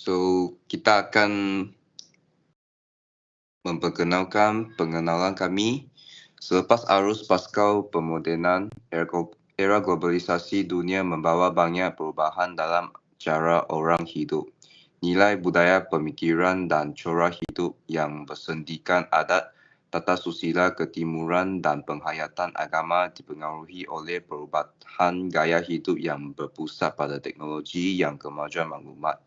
Kita akan memperkenalkan pengenalan kami. Selepas arus pasca pemodenan, era globalisasi dunia membawa banyak perubahan dalam cara orang hidup. Nilai budaya, pemikiran dan cara hidup yang bersendikan adat, tata susila ketimuran dan penghayatan agama dipengaruhi oleh perubahan gaya hidup yang berpusat pada teknologi yang kemajuan maklumat.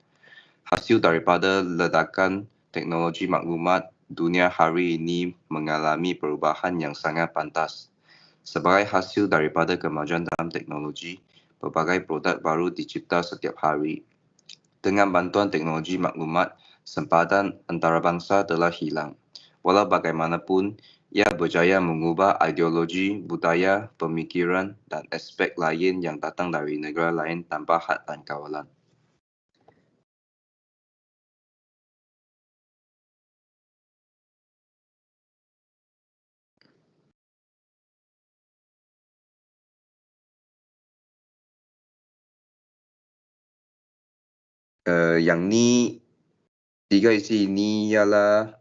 Hasil daripada ledakan teknologi maklumat, dunia hari ini mengalami perubahan yang sangat pantas. Sebagai hasil daripada kemajuan dalam teknologi, berbagai produk baru dicipta setiap hari. Dengan bantuan teknologi maklumat, sempadan antarabangsa telah hilang. Walau bagaimanapun, ia berjaya mengubah ideologi, budaya, pemikiran dan aspek lain yang datang dari negara lain tanpa had dan kawalan. Yang ni, 3 isi ini ialah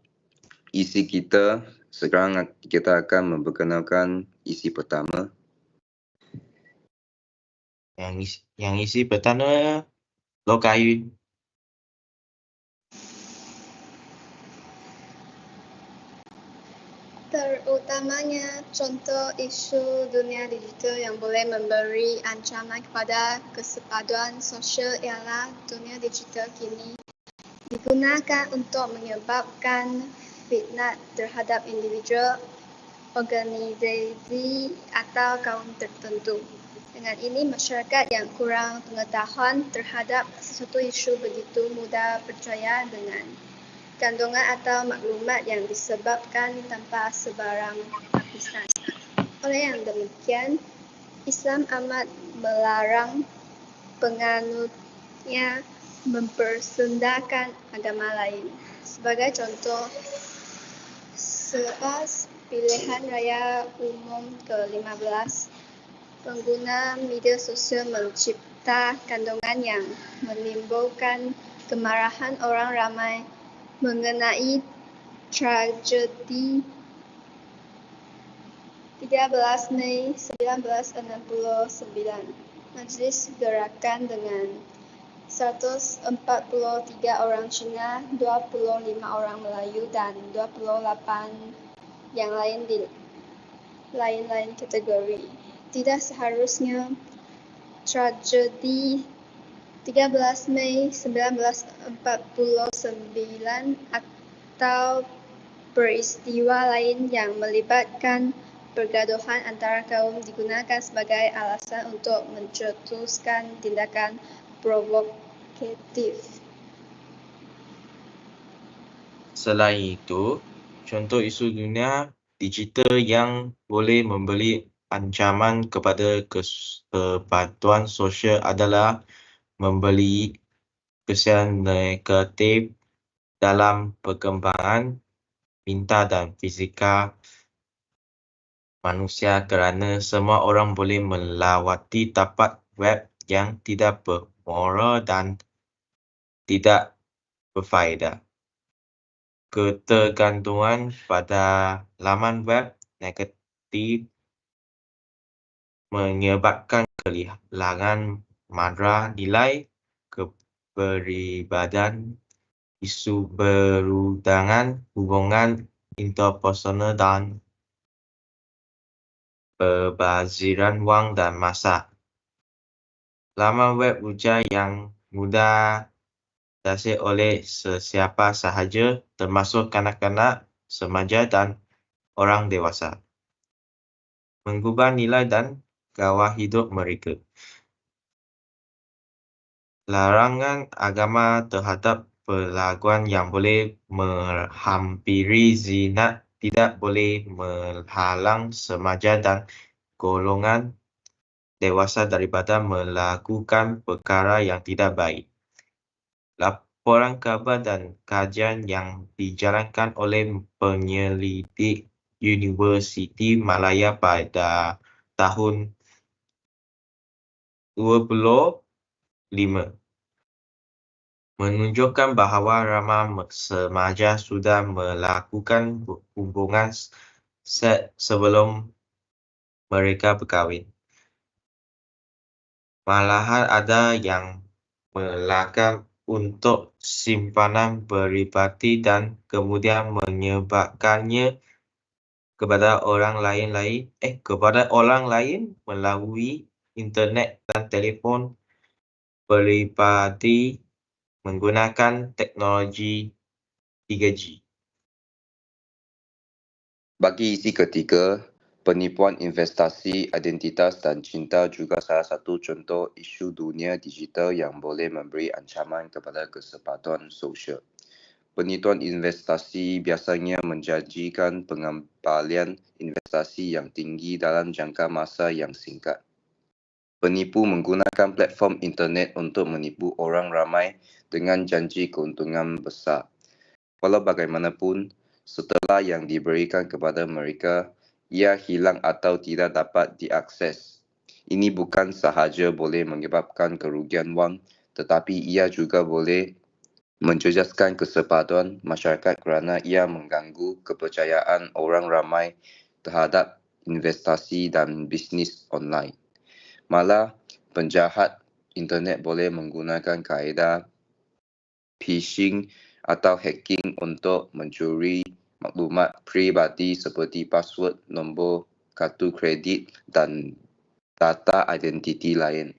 isi kita. Sekarang kita akan memperkenalkan isi pertama. Yang isi pertama, Lokayun. Terutamanya contoh isu dunia digital yang boleh memberi ancaman kepada kesepaduan sosial ialah dunia digital kini digunakan untuk menyebabkan fitnah terhadap individu, organisasi atau kaum tertentu. Dengan ini, masyarakat yang kurang pengetahuan terhadap sesuatu isu begitu mudah percaya dengan kandungan atau maklumat yang disebabkan tanpa sebarang lapisan. Oleh yang demikian, Islam amat melarang penganutnya mempersendahkan agama lain. Sebagai contoh, selepas pilihan raya umum ke-15, pengguna media sosial mencipta kandungan yang menimbulkan kemarahan orang ramai mengenai tragedi 13 Mei 1969. Majlis gerakan dengan 143 orang Cina, 25 orang Melayu dan 28 yang lain di lain-lain kategori. Tidak seharusnya tragedi 13 Mei 1949 atau peristiwa lain yang melibatkan pergaduhan antara kaum digunakan sebagai alasan untuk mencetuskan tindakan provokatif. Selain itu, contoh isu dunia digital yang boleh memberi ancaman kepada kesepaduan sosial adalah memberi kesan negatif dalam perkembangan mental dan fizikal manusia kerana semua orang boleh melawati tapak web yang tidak bermoral dan tidak berfaedah. Ketergantungan pada laman web negatif menyebabkan kehilangan madra nilai, kepribadian, isu perundangan, hubungan interpersonal dan perbaziran wang dan masa. Laman web ujar yang mudah diakses oleh sesiapa sahaja, termasuk kanak-kanak, remaja dan orang dewasa, mengubah nilai dan gaya hidup mereka. Larangan agama terhadap perlakuan yang boleh menghampiri zina tidak boleh menghalang remaja dan golongan dewasa daripada melakukan perkara yang tidak baik. Laporan khabar dan kajian yang dijalankan oleh penyelidik Universiti Malaya pada tahun 2005 menunjukkan bahawa ramai remaja sudah melakukan hubungan seks sebelum mereka berkahwin. Malahan ada yang melakukan untuk simpanan peribadi dan kemudian menyebarkannya kepada orang lain melalui internet dan telefon peribadi menggunakan teknologi 3G. Bagi isi ketiga, penipuan investasi, identitas dan cinta juga salah satu contoh isu dunia digital yang boleh memberi ancaman kepada kesempatan sosial. Penipuan investasi biasanya menjanjikan pengembalian investasi yang tinggi dalam jangka masa yang singkat. Penipu menggunakan platform internet untuk menipu orang ramai dengan janji keuntungan besar. Walau bagaimanapun, setelah yang diberikan kepada mereka, ia hilang atau tidak dapat diakses. Ini bukan sahaja boleh menyebabkan kerugian wang, tetapi ia juga boleh menjejaskan kesempatan masyarakat kerana ia mengganggu kepercayaan orang ramai terhadap investasi dan bisnes online. Malah, penjahat internet boleh menggunakan kaedah phishing atau hacking untuk mencuri maklumat peribadi seperti password, nombor kartu kredit dan data identiti lain.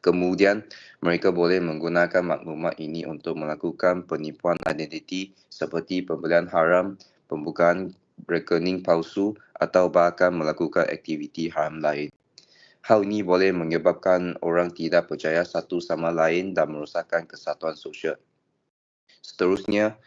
Kemudian, mereka boleh menggunakan maklumat ini untuk melakukan penipuan identiti seperti pembelian haram, pembukaan rekening palsu atau bahkan melakukan aktiviti haram lain. Hal ini boleh menyebabkan orang tidak percaya satu sama lain dan merosakkan kesatuan sosial. Seterusnya,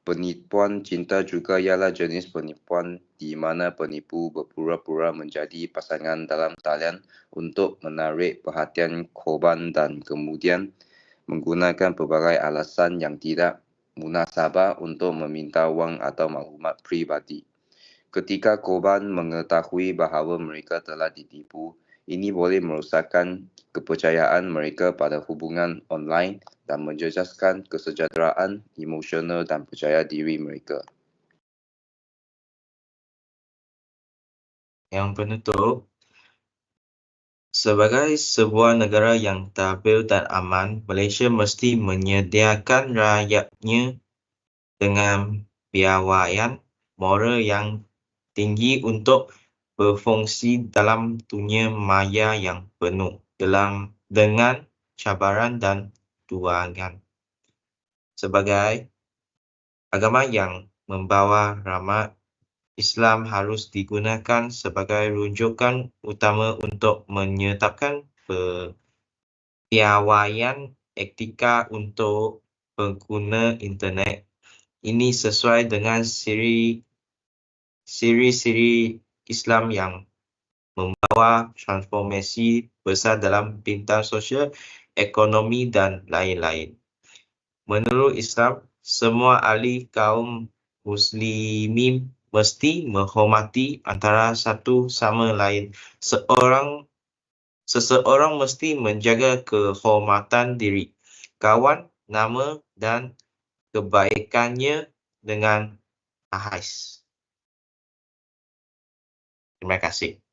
penipuan cinta juga ialah jenis penipuan di mana penipu berpura-pura menjadi pasangan dalam talian untuk menarik perhatian korban dan kemudian menggunakan pelbagai alasan yang tidak munasabah untuk meminta wang atau maklumat peribadi. Ketika korban mengetahui bahawa mereka telah ditipu, ini boleh merosakkan kepercayaan mereka pada hubungan online dan menjejaskan kesejahteraan emosional dan percaya diri mereka. Yang penutup, sebagai sebuah negara yang stabil dan aman, Malaysia mesti menyediakan rakyatnya dengan piawaian moral yang tinggi untuk berfungsi dalam dunia maya yang penuh dengan cabaran dan tuangan. Sebagai agama yang membawa rahmat, Islam harus digunakan sebagai rujukan utama untuk menyetapkan piawaian etika untuk pengguna internet. Ini sesuai dengan ciri-ciri Islam yang membawa transformasi besar dalam bidang sosial, ekonomi dan lain-lain. Menurut Islam, semua ahli kaum muslimin mesti menghormati antara satu sama lain. Seseorang mesti menjaga kehormatan diri, kawan, nama dan kebaikannya dengan ahas. Terima kasih.